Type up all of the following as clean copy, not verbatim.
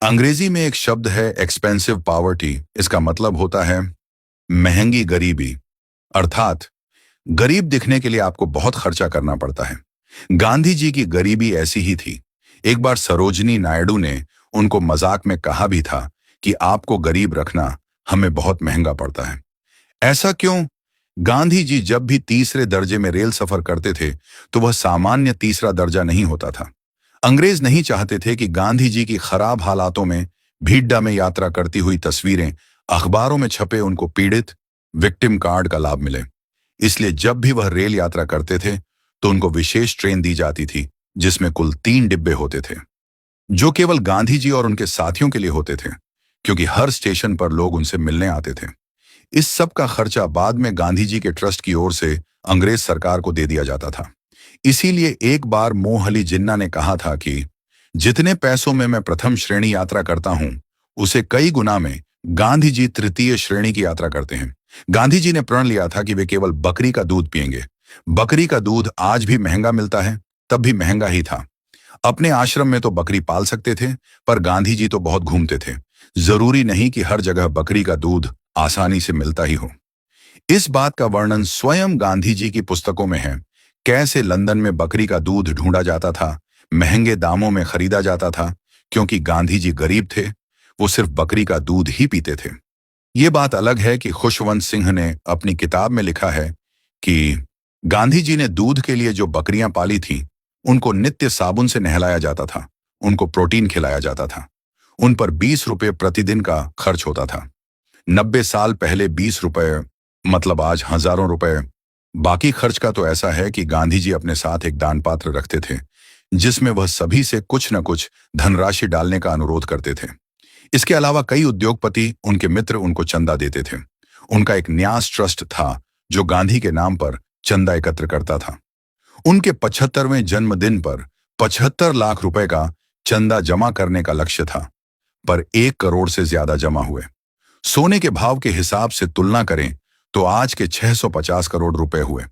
अंग्रेजी में एक शब्द है एक्सपेंसिव पॉवर्टी। इसका मतलब होता है महंगी गरीबी। अर्थात गरीब दिखने के लिए आपको बहुत खर्चा करना पड़ता है। गांधी जी की गरीबी ऐसी ही थी। एक बार सरोजनी नायडू ने उनको मजाक में कहा भी था कि आपको गरीब रखना हमें बहुत महंगा पड़ता है। ऐसा क्यों? गांधी जी जब भी तीसरे दर्जे में रेल सफर करते थे तो वह सामान्य तीसरा दर्जा नहीं होता था। अंग्रेज नहीं चाहते थे कि गांधी जी की खराब हालातों में भीड्डा में यात्रा करती हुई तस्वीरें अखबारों में छपे उनको पीड़ित विक्टिम कार्ड का लाभ मिले। इसलिए जब भी वह रेल यात्रा करते थे तो उनको विशेष ट्रेन दी जाती थी जिसमें कुल 3 डिब्बे होते थे, जो केवल गांधी जी और उनके साथियों के लिए होते थे, क्योंकि हर स्टेशन पर लोग उनसे मिलने आते थे। इस सब का खर्चा बाद में गांधी जी के ट्रस्ट की ओर से अंग्रेज सरकार को दे दिया जाता था। इसीलिए एक बार मोहली जिन्ना ने कहा था कि जितने पैसों में मैं प्रथम श्रेणी यात्रा करता हूं, उसे कई गुना में गांधी जी तृतीय श्रेणी की यात्रा करते हैं। गांधी जी ने प्रण लिया था कि वे केवल बकरी का दूध पिएंगे। बकरी का दूध आज भी महंगा मिलता है, तब भी महंगा ही था। अपने आश्रम में तो बकरी पाल सकते थे, पर गांधी जी तो बहुत घूमते थे। जरूरी नहीं कि हर जगह बकरी का दूध आसानी से मिलता ही हो। इस बात का वर्णन स्वयं गांधी जी की पुस्तकों में है। कैसे लंदन में बकरी का दूध ढूंढा जाता था, महंगे दामों में खरीदा जाता था, क्योंकि गांधी जी गरीब थे, वो सिर्फ बकरी का दूध ही पीते थे। ये बात अलग है कि खुशवंत सिंह ने अपनी किताब में लिखा है कि गांधी जी ने दूध के लिए जो बकरियां पाली थीं, उनको नित्य साबुन से नहलाया जाता था, उनको प्रोटीन खिलाया जाता था। उन पर 20 रुपये प्रतिदिन का खर्च होता था। 90 साल पहले 20 रुपए मतलब आज हजारों रुपए। बाकी खर्च का तो ऐसा है कि गांधी जी अपने साथ एक दान पात्र रखते थे, जिसमें वह सभी से कुछ न कुछ धनराशि डालने का अनुरोध करते थे। इसके अलावा कई उद्योगपति, उनके मित्र उनको चंदा देते थे। उनका एक न्यास ट्रस्ट था जो गांधी के नाम पर चंदा एकत्र करता था। उनके 75वें जन्मदिन पर 75 लाख रुपए का चंदा जमा करने का लक्ष्य था, पर 1 करोड़ से ज्यादा जमा हुए। सोने के भाव के हिसाब से तुलना करें तो आज के 650 करोड़ रुपए हुए।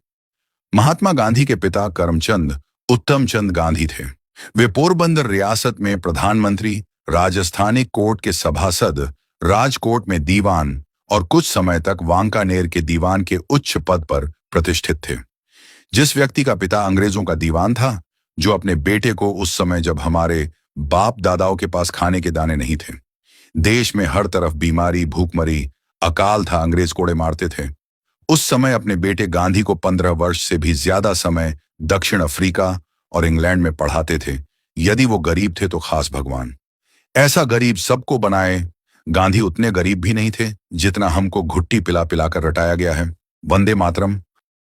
महात्मा गांधी के पिता करमचंद उत्तमचंद गांधी थे। वे पोरबंदर रियासत में प्रधानमंत्री, राजस्थानी कोर्ट के सभासद, राजकोट में दीवान और कुछ समय तक वांकानेर के दीवान के उच्च पद पर प्रतिष्ठित थे। जिस व्यक्ति का पिता अंग्रेजों का दीवान था, जो अपने बेटे को उस समय जब हमारे बाप दादाओं के पास खाने के दाने नहीं थे, देश में हर तरफ बीमारी, भूखमरी, अकाल था, अंग्रेज कोड़े मारते थे, उस समय अपने बेटे गांधी को 15 वर्ष से भी ज्यादा समय दक्षिण अफ्रीका और इंग्लैंड में पढ़ाते थे। यदि वो गरीब थे तो खास भगवान। ऐसा गरीब सबको बनाए। गांधी उतने गरीब भी नहीं थे जितना हमको घुट्टी पिला पिला कर रटाया गया है। वंदे मातरम।